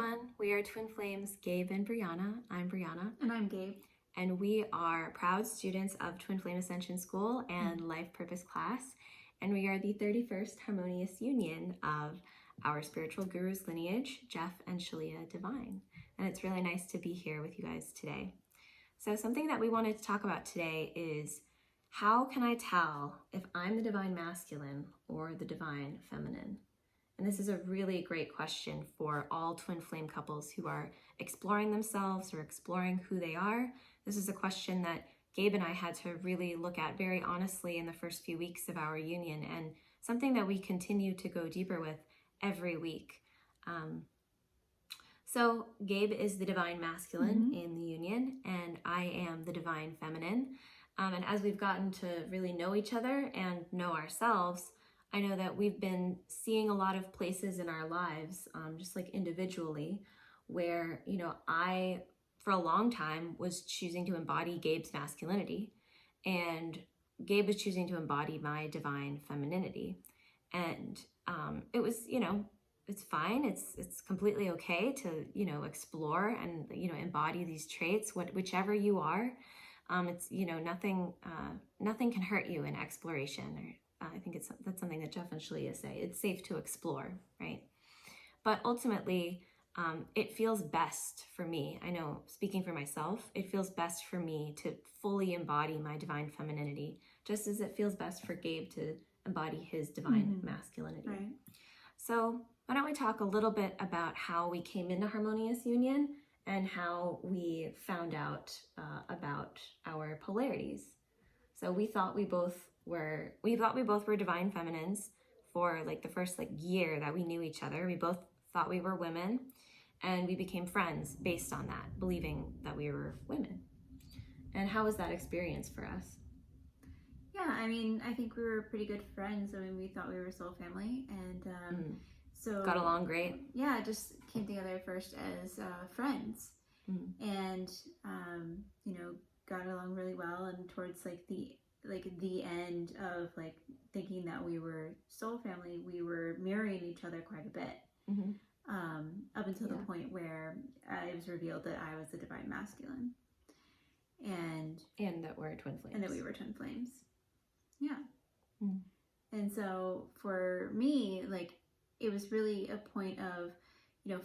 everyone. We are Twin Flames, Gabe and Briana. I'm Briana. And I'm Gabe. And we are proud students of Twin Flame Ascension School and Life Purpose class. And we are the 31st Harmonious Union of our spiritual gurus lineage, Jeff and Shalia Divine. And it's really nice to be here with you guys today. So something that we wanted to talk about today is, how can I tell if I'm the divine masculine or the divine feminine? And this is a really great question for all twin flame couples who are exploring themselves or exploring who they are. This is a question that Gabe and I had to really look at very honestly in the first few weeks of our union, and something that we continue to go deeper with every week. So Gabe is the divine masculine in the union, and I am the divine feminine. And as we've gotten to really know each other and know ourselves, I know that we've been seeing a lot of places in our lives, just like individually, where, I, for a long time, was choosing to embody Gabe's masculinity, and Gabe was choosing to embody my divine femininity. And it was, it's fine. It's completely okay to, explore and, embody these traits, whichever you are. It's, nothing can hurt you in exploration, or I think that's something that Jeff and Shalia say. It's safe to explore, right? But ultimately, it feels best for me. I know, speaking for myself, it feels best for me to fully embody my divine femininity, just as it feels best for Gabe to embody his divine masculinity. Right. So why don't we talk a little bit about how we came into Harmonious Union and how we found out about our polarities. So we thought we both were divine feminines for like the first year that we knew each other. We both thought we were women, and we became friends based on that, believing that we were women. And how was that experience for us? Yeah, I think we were pretty good friends. We thought we were soul family, and so got along great. Yeah, just came together first as friends, and got along really well. And towards the end of thinking that we were soul family, we were mirroring each other quite a bit, up until the point where it was revealed that I was the divine masculine, and that we're twin flames, and that we were twin flames. Yeah. And so for me, it was really a point of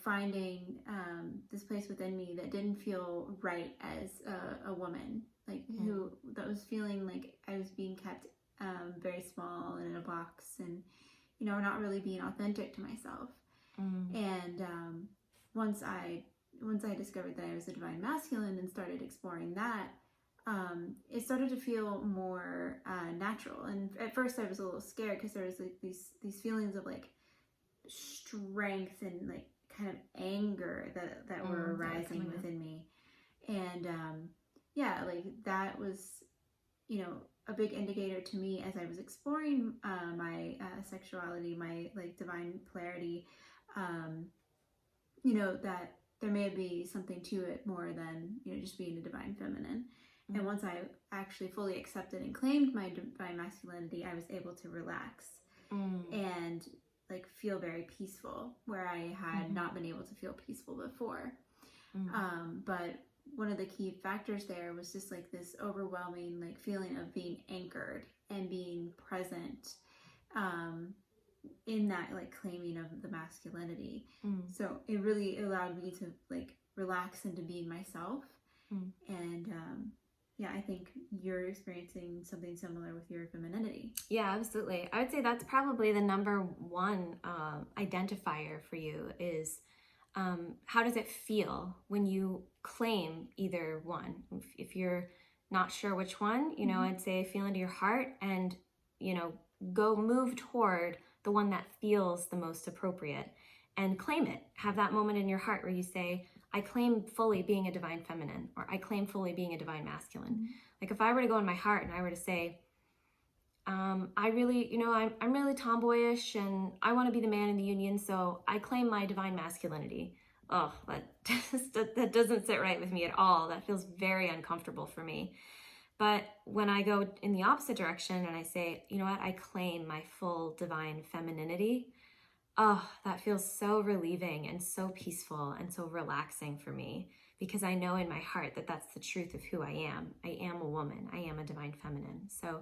finding this place within me that didn't feel right as a woman, who that was feeling like I was being kept very small and in a box, and not really being authentic to myself. And once I discovered that I was a divine masculine and started exploring that, it started to feel more natural. And at first I was a little scared because there was these feelings of strength and kind of anger that were arising within me. And that was a big indicator to me as I was exploring my sexuality, my divine polarity, that there may be something to it more than just being a divine feminine. And once I actually fully accepted and claimed my divine masculinity, I was able to relax and feel very peaceful, where I had not been able to feel peaceful before. But one of the key factors there was just this overwhelming feeling of being anchored and being present in that claiming of the masculinity. So it really allowed me to relax into being myself. And I think you're experiencing something similar with your femininity. Yeah, absolutely. I would say that's probably the number one identifier for you is how does it feel when you claim either one? If you're not sure which one, I'd say feel into your heart and, go move toward the one that feels the most appropriate and claim it. Have that moment in your heart where you say, I claim fully being a divine feminine, or I claim fully being a divine masculine. If I were to go in my heart and I were to say, I really, I'm really tomboyish and I want to be the man in the union, so I claim my divine masculinity. Oh, that doesn't sit right with me at all. That feels very uncomfortable for me. But when I go in the opposite direction and I say, I claim my full divine femininity, oh, that feels so relieving and so peaceful and so relaxing for me, because I know in my heart that that's the truth of who I am. I am a woman. I am a divine feminine. So,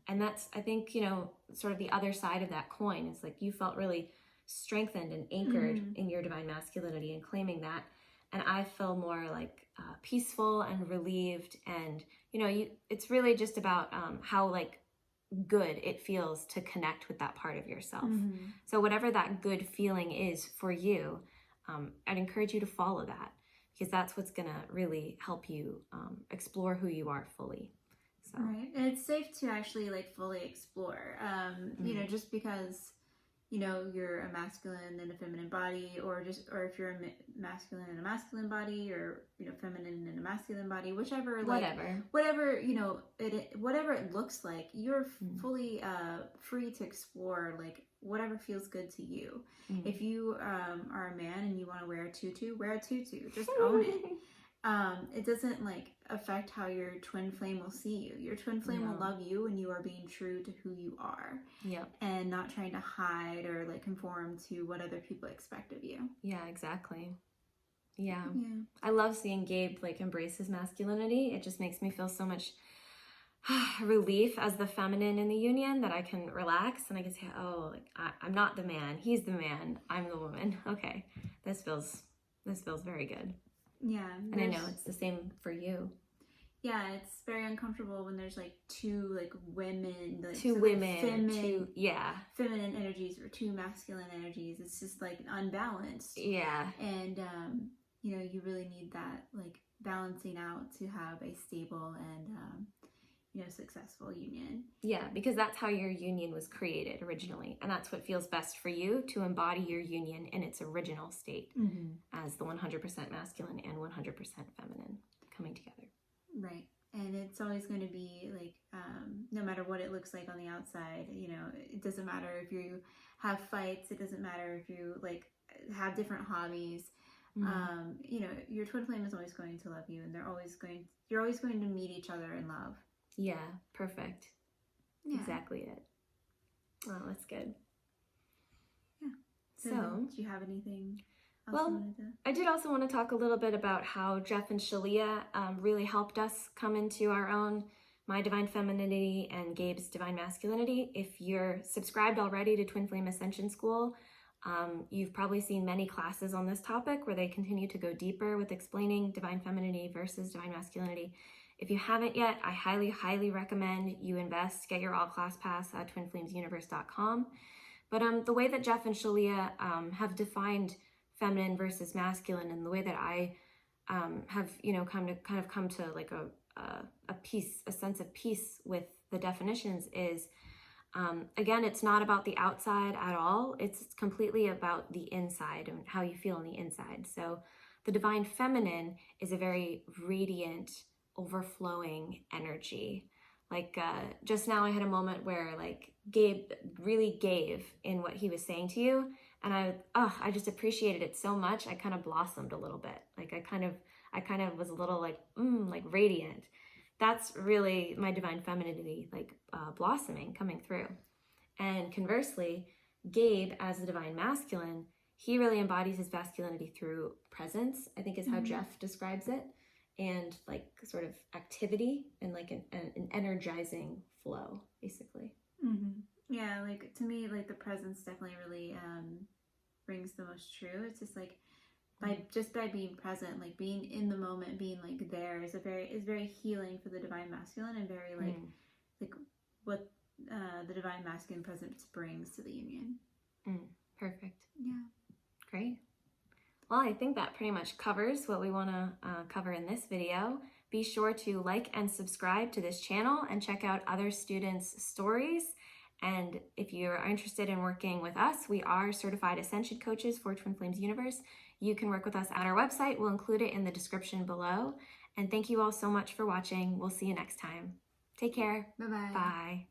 and that's, I think, you know, sort of the other side of that coin is like you felt really strengthened and anchored in your divine masculinity and claiming that. And I feel more like peaceful and relieved. And, you know, it's really just about how like good it feels to connect with that part of yourself. So whatever that good feeling is for you, I'd encourage you to follow that, because that's what's going to really help you explore who you are fully. So. Right. And it's safe to actually like fully explore, you know, just because, you know, you're a masculine and a feminine body, or if you're a masculine and a masculine body, or, you know, feminine and a masculine body, whichever, like, whatever, you know, whatever it looks like, you're fully free to explore, like, whatever feels good to you. If you are a man and you want to wear a tutu, wear a tutu. Just own it. It doesn't like affect how your twin flame will see you. Your twin flame will love you when you are being true to who you are. Yep. And not trying to hide or like conform to what other people expect of you. Yeah, exactly. Yeah. I love seeing Gabe like embrace his masculinity. It just makes me feel so much relief as the feminine in the union, that I can relax and I can say, oh, like I'm not the man. He's the man. I'm the woman. Okay. This feels very good. Yeah. And I know it's the same for you. Yeah, it's very uncomfortable when there's like two like women, like, two so women, like feminine energies or two masculine energies. It's just like unbalanced. Yeah. And you know, you really need that like balancing out to have a stable and you know, successful union. Yeah, because that's how your union was created originally, and that's what feels best for you, to embody your union in its original state as the 100% masculine and 100% feminine coming together. Right. And it's always going to be like, no matter what it looks like on the outside, you know, it doesn't matter if you have fights, it doesn't matter if you like have different hobbies. You know, your twin flame is always going to love you, and you're always going to meet each other in love. Yeah, perfect. Yeah. Exactly it. Well, that's good. Yeah. So do you have anything else? Well, I did also want to talk a little bit about how Jeff and Shalia really helped us come into our own, my divine femininity and Gabe's divine masculinity. If you're subscribed already to Twin Flame Ascension School, you've probably seen many classes on this topic where they continue to go deeper with explaining divine femininity versus divine masculinity. If you haven't yet, I highly, highly recommend you get your all-class pass at twinflamesuniverse.com. But the way that Jeff and Shalia have defined feminine versus masculine, and the way that I have, you know, come to like a sense of peace with the definitions is, again, it's not about the outside at all. It's completely about the inside and how you feel on the inside. So the divine feminine is a very radiant, overflowing energy. Like just now I had a moment where like Gabe really gave in what he was saying to you, and I just appreciated it so much. I kind of blossomed a little bit. Like I kind of was a little like radiant. That's really my divine femininity, like blossoming, coming through. And conversely, Gabe as the divine masculine, he really embodies his masculinity through presence, I think is how Jeff describes it. And like sort of activity and like an energizing flow, basically. Yeah, like to me, like the presence definitely really brings the most true. It's just like by being present, like being in the moment, being like there is very healing for the divine masculine, and very like what the divine masculine presence brings to the union. Perfect. Yeah. Great. Well, I think that pretty much covers what we want to cover in this video. Be sure to like and subscribe to this channel and check out other students' stories. And if you're interested in working with us, we are certified Ascension coaches for Twin Flames Universe. You can work with us at our website. We'll include it in the description below. And thank you all so much for watching. We'll see you next time. Take care. Bye-bye. Bye.